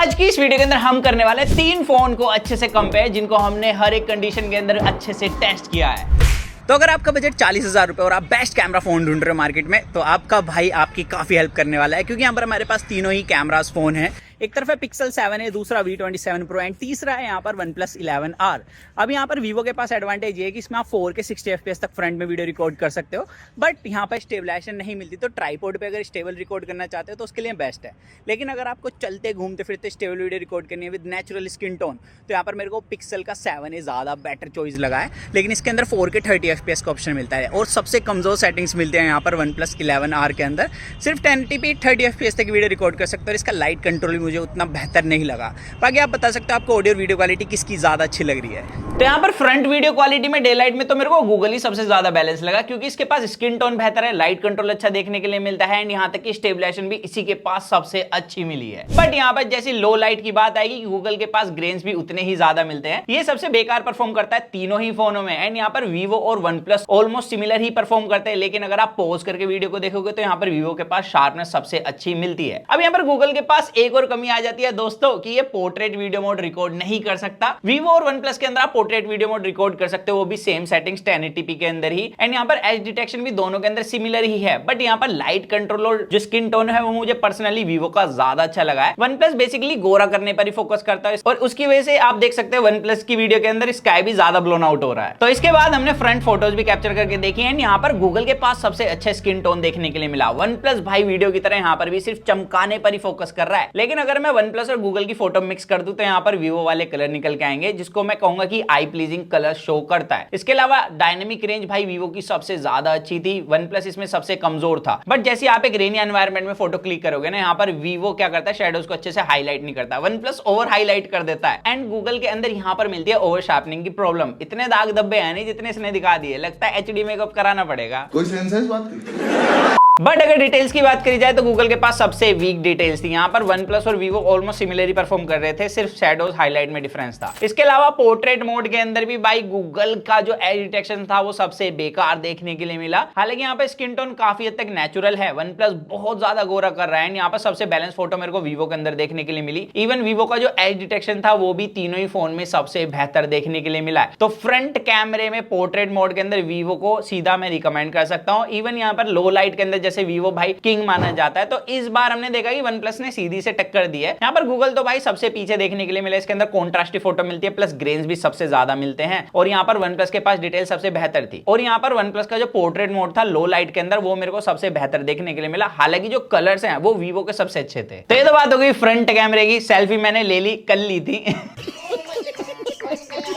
आज की इस वीडियो के अंदर हम करने वाले 3 फोन को अच्छे से कंपेयर, जिनको हमने हर एक कंडीशन के अंदर अच्छे से टेस्ट किया है। तो अगर आपका बजट 40,000 रुपये और आप बेस्ट कैमरा फोन ढूंढ रहे हो मार्केट में, तो आपका भाई आपकी काफ़ी हेल्प करने वाला है, क्योंकि यहाँ पर हमारे पास तीनों ही कैमरास फोन है। एक तरफ है Pixel 7 है, दूसरा V27 Pro एंड तीसरा है यहाँ पर OnePlus 11R। अब यहाँ पर Vivo के पास एडवांटेज ये है कि इसमें आप 4K 60 FPS तक फ्रंट में वीडियो रिकॉर्ड कर सकते हो, बट यहाँ पर स्टेबलाइजेशन नहीं मिलती। तो ट्राइपॉड पे अगर स्टेबल रिकॉर्ड करना चाहते हो तो उसके लिए बेस्ट है। लेकिन अगर आपको चलते घूमते फिरते स्टेबल वीडियो रिकॉर्ड करनी है विद नेचुरल स्किन टोन, तो यहाँ पर मेरे को Pixel का 7 ज़्यादा बेटर चॉइस लगा है। लेकिन इसके अंदर 4K 30 FPS का ऑप्शन मिलता है और सबसे कमज़ोर सेटिंग्स मिलते हैं यहाँ पर OnePlus 11R के अंदर। सिर्फ 1080p 30 FPS तक वीडियो रिकॉर्ड कर सकते हो और इसका लाइट कंट्रोल भी मुझे उतना बेहतर नहीं लगा। बाकी आप बता सकते हो आपको ऑडियो वीडियो क्वालिटी किसकी ज्यादा अच्छी लग रही है। तो यहाँ पर फ्रंट वीडियो क्वालिटी में डे लाइट में तो मेरे को गूगल ही सबसे ज्यादा बैलेंस लगा, क्योंकि इसके पास स्किन टोन बेहतर है, लाइट कंट्रोल अच्छा देखने के लिए मिलता है एंड यहाँ तक कि स्टेबलाइजेशन भी इसी के पास सबसे अच्छी मिली है। बट यहाँ पर जैसी लो लाइट की बात आएगी, गूगल के पास ग्रेन्स भी उतने ही ज्यादा मिलते हैं। ये सबसे बेकार परफॉर्म करता है तीनों ही फोनों में एंड यहाँ पर Vivo और OnePlus ऑलमोस्ट सिमिलर ही परफॉर्म करते हैं। लेकिन अगर आप पॉज करके वीडियो को देखोगे तो यहाँ पर Vivo के पास शार्पनेस सबसे अच्छी मिलती है। अब यहाँ पर गूगल के पास एक और कमी आ जाती है दोस्तों, कि ये पोर्ट्रेट वीडियो मोड रिकॉर्ड नहीं कर सकता। Vivo और OnePlus के अंदर आप पोर्ट्रेट वीडियो मोड रिकॉर्ड कर सकते हो, वो भी सेम सेटिंग्स 1080p के अंदर ही। एंड यहाँ पर एज डिटेक्शन भी दोनों के अंदर सिमिलर ही है, बट यहाँ पर लाइट कंट्रोल और जो स्किन टोन है वो मुझे पर्सनली Vivo का ज्यादा अच्छा लगा है। OnePlus बेसिकली गोरा करने पर ही फोकस करता है और उसकी वजह से आप देख सकते हैं OnePlus की वीडियो के अंदर स्काई भी ज्यादा ब्लोन आउट हो रहा है। तो इसके बाद हमने फ्रंट फोटोज भी कैप्चर करके देखी है। यहाँ पर गूगल के पास सबसे अच्छा स्किन टोन देखने के लिए मिला। OnePlus भाई वीडियो की तरह यहाँ पर भी सिर्फ चमकाने पर ही फोकस कर रहा है। लेकिन अगर मैं OnePlus और गूगल की फोटो मिक्स कर दूं तो यहाँ पर Vivo वाले कलर निकल के आएंगे, जिसको मैं कहूंगा कि आई प्लीजिंग कलर शो करता है। इसके अलावा डायनेमिक रेंज भाई Vivo की सबसे ज्यादा अच्छी थी, OnePlus इसमें सबसे कमजोर था। बट जैसे आप एक रेनी एनवायरनमेंट में फोटो क्लिक करोगे ना, यहाँ पर Vivo क्या करता है, शेडोज को अच्छे से हाईलाइट नहीं करता, OnePlus ओवर हाईलाइट कर देता है। एंड गूगल के अंदर यहाँ पर मिलती है ओवर शार्पनिंग की प्रॉब्लम। इतने दाग धब्बे हैं नहीं जितने इसने दिखा दिए, लगता है HD मेकअप कराना पड़ेगा। कोई सेंस है इस बात की? बट अगर डिटेल्स की बात करी जाए तो गूगल के पास सबसे वीक डिटेल्स थी। यहाँ पर OnePlus और Vivo ऑलमोस्ट सिमिलरली परफॉर्म कर रहे थे, सिर्फ शैडोज हाईलाइट में डिफरेंस था। इसके अलावा पोर्ट्रेट मोड के अंदर भी भाई गूगल का जो एज डिटेक्शन था वो सबसे बेकार देखने के लिए मिला। हालांकि यहाँ पर स्किन टोन काफी हद तक नेचुरल है, OnePlus बहुत ज्यादा गोरा कर रहा है। यहाँ पर सबसे बैलेंस फोटो मेरे को Vivo के अंदर देखने के लिए मिली। इवन Vivo का जो एज डिटेक्शन था वो भी तीनों ही फोन में सबसे बेहतर देखने के लिए मिला है। तो फ्रंट कैमरे में पोर्ट्रेट मोड के अंदर Vivo को सीधा मैं रिकमेंड कर सकता हूँ। इवन यहाँ पर लो लाइट के अंदर जैसे Vivo भाई किंग माना जाता है, तो इस बार हमने देखा कि OnePlus ने सीधी से टक्कर दी है। यहाँ पर गूगल तो भाई सबसे पीछे देखने के लिए मिला। इसके अंदर कॉन्ट्रास्टी फोटो मिलती है, प्लस ग्रेन्स भी सबसे ज्यादा मिलते हैं। और यहाँ पर OnePlus के पास डिटेल सबसे बेहतर थी। और यहाँ पर OnePlus का जो पोर्ट्रेट मोड था लो लाइट के अंदर, वो मेरे को सबसे बेहतर देखने के लिए मिला। हालांकि जो कलर्स हैं वो Vivo के सबसे अच्छे थे। तो ये तो बात हो गई फ्रंट कैमरे की। सेल्फी मैंने ले ली, कल ली थी।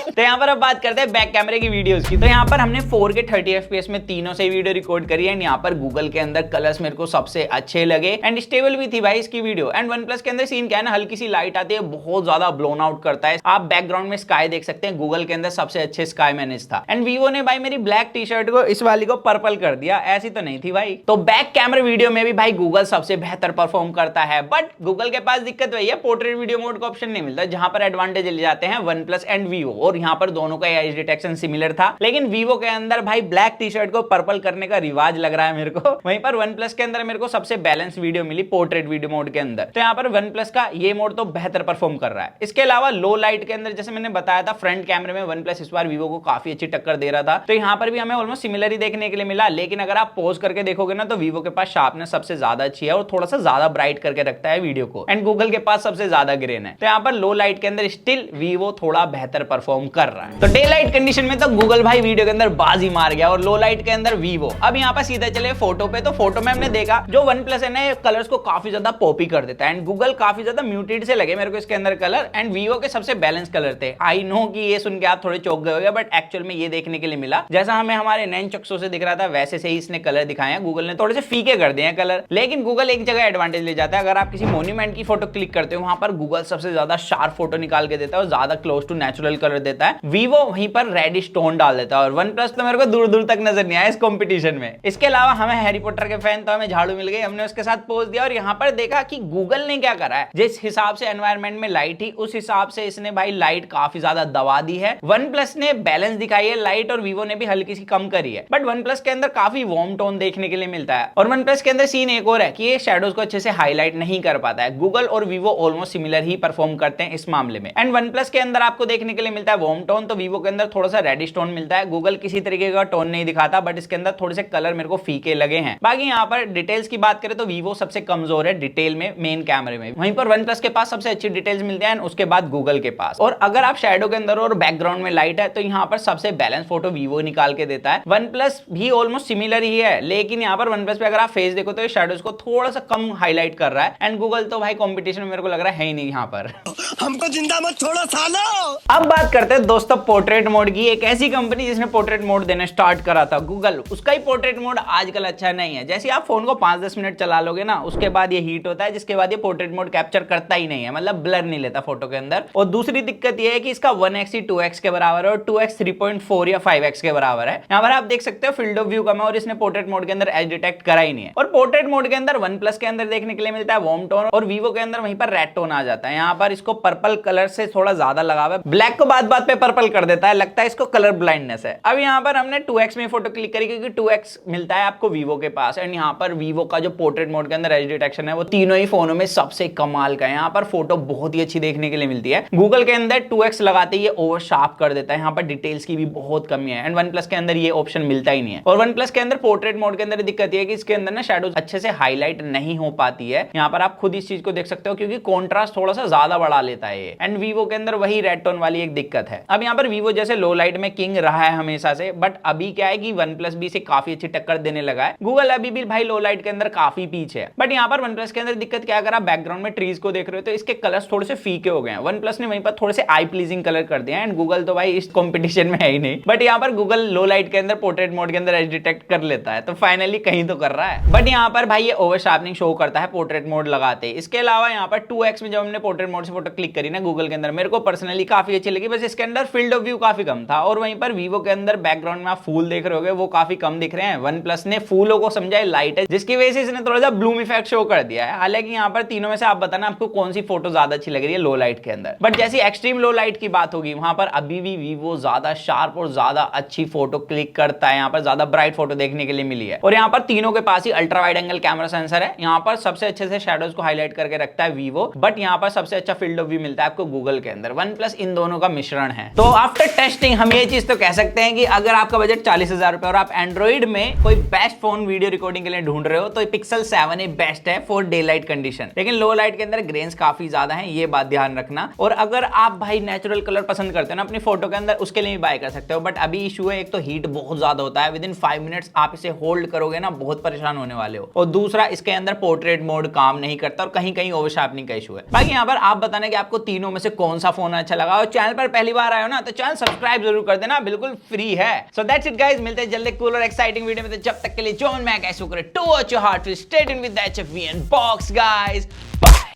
तो यहाँ पर अब बात करते हैं बैक कैमरे की वीडियोस की। तो यहाँ पर हमने 4K 30 FPS में तीनों से वीडियो रिकॉर्ड करी है एंड यहाँ पर गूगल के अंदर कलर्स मेरे को सबसे अच्छे लगे एंड स्टेबल भी थी भाई इसकी वीडियो। एंड OnePlus के अंदर सीन क्या है ना, हल्की सी लाइट आती है, बहुत ज्यादा ब्लोन आउट करता है। आप बैकग्राउंड में स्काई देख सकते हैं, गूगल के अंदर सबसे अच्छे स्काई मैनेज था। एंड Vivo ने भाई मेरी ब्लैक टी शर्ट को इस वाली को पर्पल कर दिया, ऐसी तो नहीं थी भाई। तो बैक कैमरा वीडियो में भी भाई गूगल सबसे बेहतर परफॉर्म करता है। बट गूगल के पास दिक्कत वही है, पोर्ट्रेट वीडियो मोड का ऑप्शन नहीं मिलता, जहां पर एडवांटेज ले जाते हैं OnePlus एंड Vivo। और यहाँ पर दोनों का एज डिटेक्शन सिमिलर था। लेकिन Vivo के अंदर भाई ब्लैक टी शर्ट को पर्पल करने का रिवाज लग रहा है मेरे को। वहीं पर OnePlus के अंदर मेरे को सबसे बैलेंस वीडियो मिली पोर्ट्रेट वीडियो मोड के अंदर। तो यहाँ पर OnePlus का ये मोड तो बेहतर परफॉर्म कर रहा है। इसके अलावा लो लाइट के अंदर जैसे मैंने बताया था, फ्रंट कैमरे में OnePlus इस बार Vivo को काफी अच्छी टक्कर दे रहा था। तो यहाँ पर भी हमें ऑलमोस्ट सिमिलर ही देखने के लिए मिला। लेकिन अगर आप पॉज करके देखोगे ना तो Vivo के पास शार्पनेस सबसे ज्यादा अच्छी है और थोड़ा सा ज्यादा ब्राइट करके रखता है वीडियो को। एंड गूगल के पास सबसे ज्यादा ग्रेन है। तो यहाँ पर लो लाइट के अंदर स्टिल Vivo थोड़ा बेहतर परफॉर्म कर रहा है। तो डे लाइट कंडीशन में तो गूगल भाई वीडियो के अंदर बाजी मार गया और लो लाइट के अंदर Vivo। अब यहाँ पर सीधा चले फोटो पे। तो फोटो में हमने देखा जो OnePlus है ना, कलर्स को काफी ज्यादा पॉपी कर देता है एंड गूगल काफी ज्यादा म्यूटेड से लगे मेरे को इसके अंदर कलर। एंड Vivo के सबसे बैलेंस कलर थे। आई नो कि ये सुन के आप थोड़े चौंक गए होंगे, बट एक्चुअल में ये देखने के लिए मिला जैसा हमें हमारे नैन चक्षुओं से दिख रहा था वैसे से ही इसने कलर दिखाया। गूगल ने थोड़े से फीके कर दिए हैं कलर। लेकिन गूगल एक जगह एडवांटेज ले जाता है। अगर आप किसी मोन्यूमेंट की फोटो क्लिक करते हो, वहां पर गूगल सबसे ज्यादा शार्प फोटो निकाल के देता है और ज्यादा क्लोज टू नेचुरल कलर देता होता है, वीवो वहीं पर रेडिश टोन डाल देता है और वन प्लस तो मेरे को दूर दूर तक नजर नहीं आया इस कंपटीशन में। इसके अलावा हमें हैरी पॉटर के फैन तो हमें झाड़ू मिल गई, हमने उसके साथ पोज दिया और यहाँ पर देखा कि गूगल ने क्या करा है, जिस हिसाब से एनवायरनमेंट में लाइट थी उस हिसाब से इसने भाई लाइट काफी ज्यादा दबा दी है। वन प्लस ने बैलेंस दिखाई है लाइट और वीवो ने भी हल्की सी कम करी है, बट वन प्लस के अंदर काफी वार्म टोन देखने के लिए मिलता है। और वन प्लस के अंदर सीन एक और है कि ये शैडोज को अच्छे से हाईलाइट नहीं कर पाता है। गूगल और वीवो ऑलमोस्ट सिमिलर ही परफॉर्म करते हैं इस मामले में। एंड वन प्लस के अंदर आपको देखने के लिए मिलता है वार्म टोन, तो वीवो के अंदर थोड़ा सा रेडिश टोन मिलता है। गूगल किसी तरीके का टोन नहीं दिखाता, बट इसके अंदर थोड़े से कलर मेरे को फीके लगे हैं। बाकी यहाँ पर डिटेल्स की बात करें तो वीवो सबसे कमजोर है डिटेल में, मेन कैमरे में। वहीं पर वन प्लस के पास सबसे अच्छी डिटेल्स मिलते हैं, उसके बाद गूगल के पास। और अगर आप शैडो के अंदर और बैकग्राउंड में लाइट है तो यहाँ पर सबसे बैलेंस फोटो वीवो निकाल के देता है। वन प्लस भी ऑलमोस्ट सिमिलर ही है, लेकिन यहाँ पर वन प्लस पे अगर आप फेस देखो तो ये शैडोज को थोड़ा सा कम हाईलाइट कर रहा है। एंड गूगल तो भाई कंपटीशन में मेरे को लग रहा है ही नहीं यहाँ पर। हमको जिंदा मत छोड़ो सालो। अब बात करते हैं दोस्तों पोर्ट्रेट मोड की। एक ऐसी कंपनी जिसने पोर्ट्रेट मोड देना स्टार्ट करा था, गूगल, उसका ही पोर्ट्रेट मोड आजकल अच्छा नहीं है। जैसे आप फोन को 5-10 मिनट चला लोगे ना, उसके बाद ये हीट होता है, जिसके बाद ये पोर्ट्रेट मोड कैप्चर करता ही नहीं है, मतलब ब्लर नहीं लेता फोटो के अंदर। और दूसरी दिक्कत ये है कि इसका 1x ही 2x के बराबर है और 2x 3.4 या 5x के बराबर है। यहाँ पर आप देख सकते हो फील्ड ऑफ व्यू कम है और इसने पोर्ट्रेट मोड के अंदर एज डिटेक्ट करा ही नहीं है। और पोर्ट्रेट मोड के अंदर वन प्लस के अंदर देखने के लिए मिलता है वार्म टोन और वीवो के अंदर वहीं पर रेड टोन आ जाता है। यहाँ पर इसको पर्पल कलर से थोड़ा ज्यादा लगा हुआ है, ब्लैक को बात बात पे पर्पल कर देता है, लगता है इसको कलर ब्लाइंडनेस है। अब यहाँ पर हमने 2x में फोटो क्लिक करी क्योंकि 2x मिलता है आपको वीवो के पास। एंड यहाँ पर वीवो का जो पोर्ट्रेट मोड के अंदर एज डिटेक्शन है वो तीनों ही फोनों में सबसे कमाल का है। यहाँ पर फोटो बहुत ही अच्छी देखने के लिए मिलती है। गूगल के अंदर 2x लगाते ही ओवर शार्प कर देता है, यहाँ पर डिटेल्स की भी बहुत कमी है। एंड वन प्लस के अंदर ये ऑप्शन मिलता ही नहीं है। और वन प्लस के अंदर पोर्ट्रेट मोड के अंदर दिक्कत ये है कि इसके अंदर ना शैडोज अच्छे से हाईलाइट नहीं हो पाती है। यहाँ पर आप खुद इस चीज को देख सकते हो क्योंकि कॉन्ट्रास्ट थोड़ा सा ज्यादा बढ़ा लेता है ये। एंड वीवो के अंदर वही रेड टोन वाली एक दिक्कत है। अब यहाँ पर वीवो जैसे लो लाइट में किंग रहा है हमेशा से, बट अभी क्या है कि वन प्लस भी से काफी अच्छी टक्कर देने लगा है। गूगल अभी भी भाई लो लाइट के अंदर काफी पीछे है। बट यहाँ पर वन प्लस के अंदर दिक्कत क्या, अगर आप बैकग्राउंड में ट्रीज को देख रहे हो तो इसके कलर्स थोड़े से फीके हो गए हैं। वन प्लस ने वहीं पर थोड़े से आई प्लीजिंग कलर कर दिया है। एंड गूगल तो भाई इस कॉम्पिटिशन में है ही नहीं, बट यहाँ पर गूगल लो लाइट के अंदर पोर्ट्रेट मोड के अंदर एज डिटेक्ट कर लेता है, तो फाइनली कहीं तो कर रहा है। बट यहाँ पर भाई ये ओवर शार्पनिंग शो करता है पोर्ट्रेट मोड लगाते। इसके अलावा यहाँ पर 2x में जब हमने पोर्ट्रेट मोड से फोटो क्लिक करी ना गूगल के अंदर, मेरे को पर्सनली काफी अच्छी लगी, बस इसके अंदर फील्ड ऑफ व्यू काफी कम था। और वहीं पर वीवो के अंदर बैकग्राउंड में आप फूल देख रहे होगे वो काफी कम दिख रहे हैं। वन प्लस ने फूलों को समझा लाइट है, जिसकी वजह से इसने थोड़ा सा ब्लूम इफेक्ट शो कर दिया है। हालांकि यहाँ पर तीनों में से आप बताना आपको कौन सी फोटो ज्यादा अच्छी लग रही है लो लाइट के अंदर। बट जैसी एक्सट्रीम लो लाइट की बात होगी वहां पर अभी भी वीवो ज्यादा शार्प और ज्यादा अच्छी फोटो क्लिक करता है। यहाँ पर ज्यादा ब्राइट फोटो देखने के लिए मिली है। और यहाँ पर तीनों के पास ही ultra wide angle camera sensor है। यहाँ पर सबसे अच्छे से शैडोज को हाईलाइट करके रखता है वीवो, बट यहाँ पर सबसे अच्छा फील्ड ऑफ व्यू मिलता है आपको गूगल के अंदर। वन प्लस इन दोनों का मिश्रण है। तो आफ्टर टेस्टिंग हम ये चीज तो कह सकते हैं कि अगर आपका बजट 40,000 रुपए और आप एंड्रॉइड में कोई बेस्ट फोन वीडियो रिकॉर्डिंग के लिए ढूंढ रहे हो तो पिक्सल 7 ही बेस्ट है फॉर डे लाइट कंडीशन। लेकिन लो लाइट के अंदर ग्रेन्स काफी ज्यादा है, ये बात ध्यान रखना। और अगर आप भाई नेचुरल कलर पसंद करते हो ना अपनी फोटो के अंदर, उसके लिए भी बाय कर सकते हो। बट अभी इशू है, एक तो हीट बहुत ज्यादा होता है, विद इन 5 मिनट्स आप इसे होल्ड करोगे ना बहुत परेशान होने वाले हो। और दूसरा इसके अंदर पोर्ट्रेट मोड काम नहीं करता और कहीं कहीं ओवर शार्पनिंग का इशू है। बाकी यहाँ पर आप बताना कि आपको तीनों में से कौन सा फोन अच्छा लगा। और चैनल पर पहली बार आए हो ना तो चैनल सब्सक्राइब जरूर कर देना, बिल्कुल फ्री है। सो दैट्स इट गाइस, मिलते हैं जल्दी कूल और एक्साइटिंग वीडियो में। तो जब तक के लिए जॉन मैं कैसे करे to watch your heart, stay tuned with the HFV and Box guys।